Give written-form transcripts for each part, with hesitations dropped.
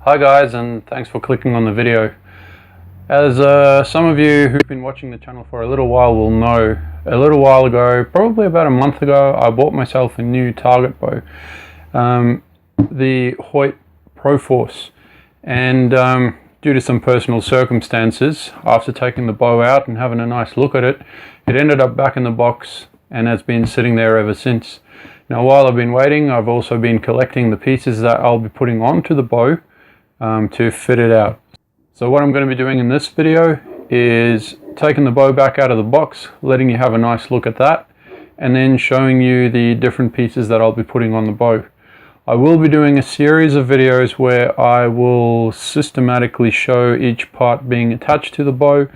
Hi guys, and thanks for clicking on the video. As some of you who've been watching the channel for a little while will know, a little while ago, probably about a month ago, I bought myself a new target bow, the Hoyt Proforce, and due to some personal circumstances, after taking the bow out and having a nice look at it, it ended up back in the box and has been sitting there ever since. Now while I've been waiting, I've also been collecting the pieces that I'll be putting onto the bow to fit it out. So what I'm going to be doing in this video is taking the bow back out of the box, letting you have a nice look at that, and then showing you the different pieces that I'll be putting on the bow. I will be doing a series of videos where I will systematically show each part being attached to the bow,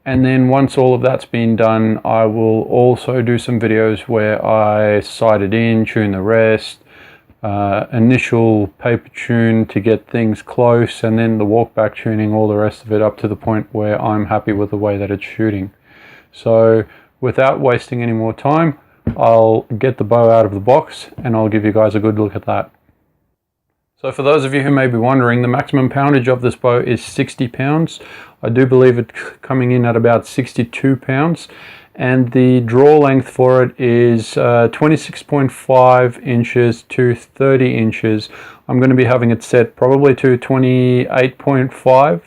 and then once all of that's been done, I will also do some videos where I sight it in, tune the rest, initial paper tune to get things close, and then the walk back tuning, all the rest of it up to the point where I'm happy with the way that it's shooting. So without wasting any more time, I'll get the bow out of the box and I'll give you guys a good look at that. So for those of you who may be wondering, the maximum poundage of this bow is 60 pounds. I do believe it's coming in at about 62 pounds. And the draw length for it is 26.5 inches to 30 inches. I'm going to be having it set probably to 28.5,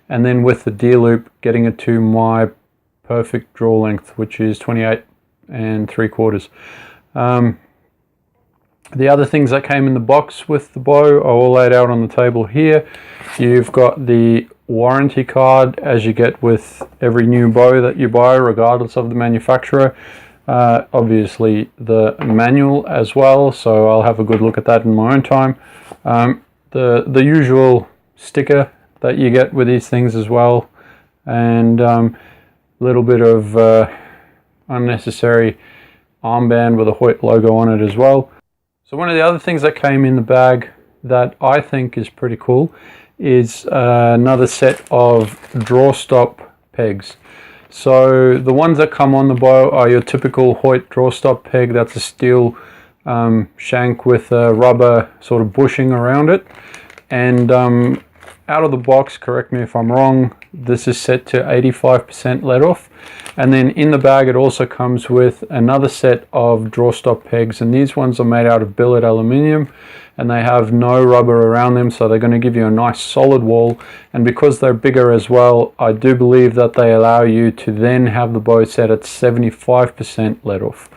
and then with the D loop getting it to my perfect draw length, which is 28 3/4. The other things that came in the box with the bow are all laid out on the table here. You've got the warranty card, as you get with every new bow that you buy regardless of the manufacturer. Obviously the manual as well, so I'll have a good look at that in my own time. The usual sticker that you get with these things as well, and a little bit of unnecessary armband with a Hoyt logo on it as well. So one of the other things that came in the bag that I think is pretty cool is another set of draw stop pegs. So the ones that come on the bow are your typical Hoyt draw stop peg. That's a steel shank with a rubber sort of bushing around it, and out of the box, correct me if I'm wrong, this is set to 85% let off. And then in the bag it also comes with another set of draw stop pegs, and these ones are made out of billet aluminium and they have no rubber around them, so they're going to give you a nice solid wall. And because they're bigger as well, I do believe that they allow you to then have the bow set at 75% let off,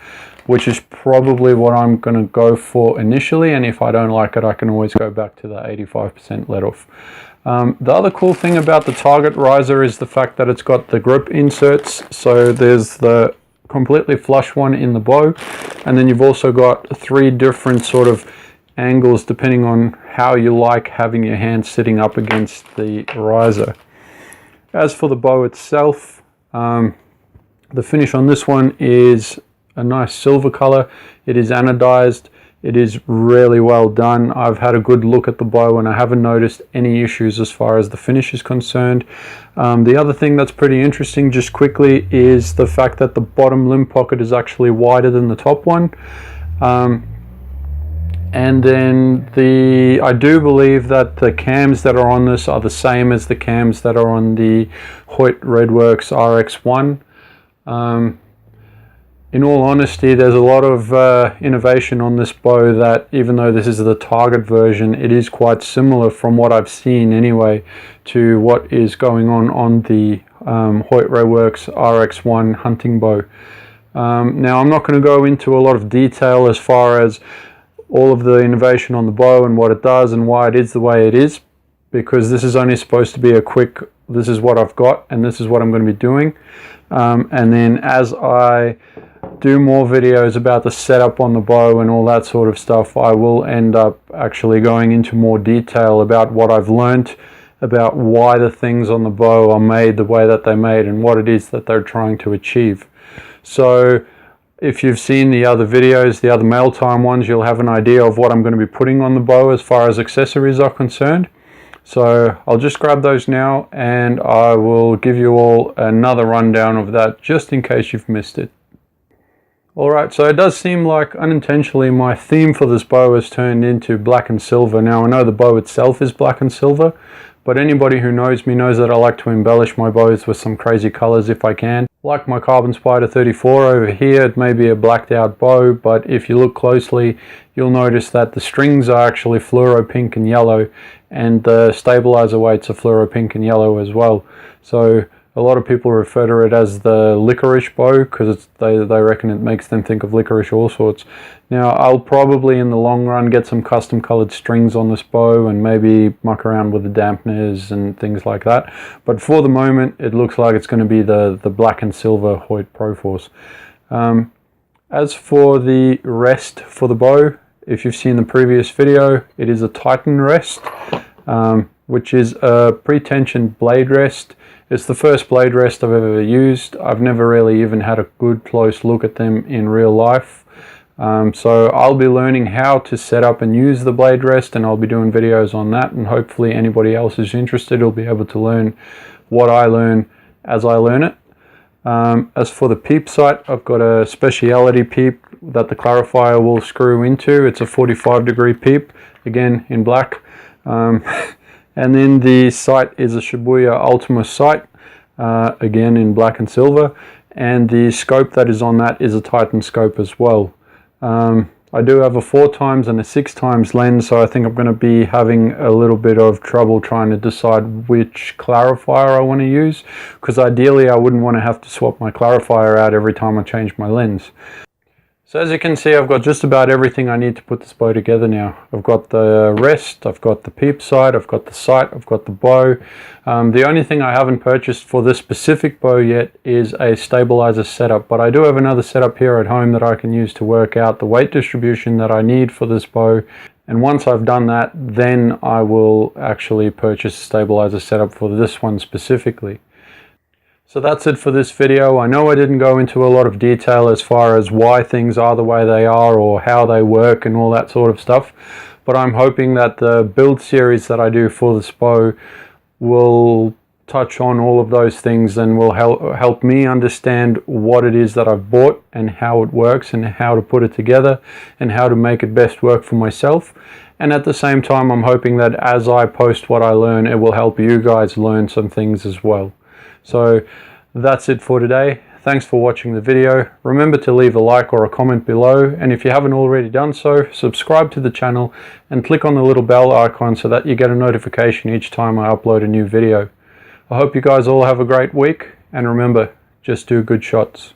which is probably what I'm going to go for initially, and if I don't like it I can always go back to the 85% let off. The other cool thing about the target riser is the fact that it's got the grip inserts. So there's the completely flush one in the bow, and then you've also got 3 different sort of angles depending on how you like having your hand sitting up against the riser. As for the bow itself, the finish on this one is a nice silver color. It is anodized. It is really well done. I've had a good look at the bow and I haven't noticed any issues as far as the finish is concerned. The other thing that's pretty interesting, just quickly, is the fact that the bottom limb pocket is actually wider than the top one. And then I do believe that the cams that are on this are the same as the cams that are on the Hoyt Redworks RX1. In all honesty, there's a lot of innovation on this bow that, even though this is the target version, it is quite similar from what I've seen anyway to what is going on the Hoyt Redworks RX1 hunting bow. Now I'm not going to go into a lot of detail as far as all of the innovation on the bow and what it does and why it is the way it is, because this is only supposed to be a quick, this is what I've got and this is what I'm going to be doing. And then as I do more videos about the setup on the bow and all that sort of stuff, I will end up actually going into more detail about what I've learnt about why the things on the bow are made the way that they're made and what it is that they're trying to achieve. So if you've seen the other videos, the other mail time ones, you'll have an idea of what I'm going to be putting on the bow as far as accessories are concerned. So I'll just grab those now and I will give you all another rundown of that just in case you've missed it. Alright, so it does seem like unintentionally my theme for this bow has turned into black and silver. Now I know the bow itself is black and silver, but anybody who knows me knows that I like to embellish my bows with some crazy colors if I can. Like my Carbon Spider 34 over here, it may be a blacked out bow, but if you look closely, you'll notice that the strings are actually fluoro pink and yellow, and the stabilizer weights are fluoro pink and yellow as well. So a lot of people refer to it as the licorice bow because they reckon it makes them think of licorice all sorts. Now I'll probably in the long run get some custom colored strings on this bow and maybe muck around with the dampeners and things like that. But for the moment it looks like it's going to be the black and silver Hoyt Proforce. As for the rest for the bow, if you've seen the previous video, it is a Titan rest, which is a pre-tensioned blade rest. It's the first blade rest I've ever used. I've never really even had a good close look at them in real life. So I'll be learning how to set up and use the blade rest, and I'll be doing videos on that, and hopefully anybody else who's interested will be able to learn what I learn as I learn it. As for the peep sight, I've got a speciality peep that the clarifier will screw into. It's a 45-degree peep, again in black. And then the sight is a Shibuya Ultima sight, again in black and silver, and the scope that is on that is a Titan scope as well. I do have a 4x and a 6x lens, so I think I'm going to be having a little bit of trouble trying to decide which clarifier I want to use, because ideally I wouldn't want to have to swap my clarifier out every time I change my lens. So as you can see, I've got just about everything I need to put this bow together now. I've got the rest, I've got the peep sight, I've got the sight, I've got the bow. The only thing I haven't purchased for this specific bow yet is a stabilizer setup, but I do have another setup here at home that I can use to work out the weight distribution that I need for this bow. And once I've done that, then I will actually purchase a stabilizer setup for this one specifically. So that's it for this video. I know I didn't go into a lot of detail as far as why things are the way they are or how they work and all that sort of stuff, but I'm hoping that the build series that I do for this bow will touch on all of those things and will help me understand what it is that I've bought and how it works and how to put it together and how to make it best work for myself. And at the same time, I'm hoping that as I post what I learn, it will help you guys learn some things as well. So that's it for today. Thanks for watching the video. Remember to leave a like or a comment below, and if you haven't already done so, subscribe to the channel and click on the little bell icon so that you get a notification each time I upload a new video. I hope you guys all have a great week, and remember, just do good shots.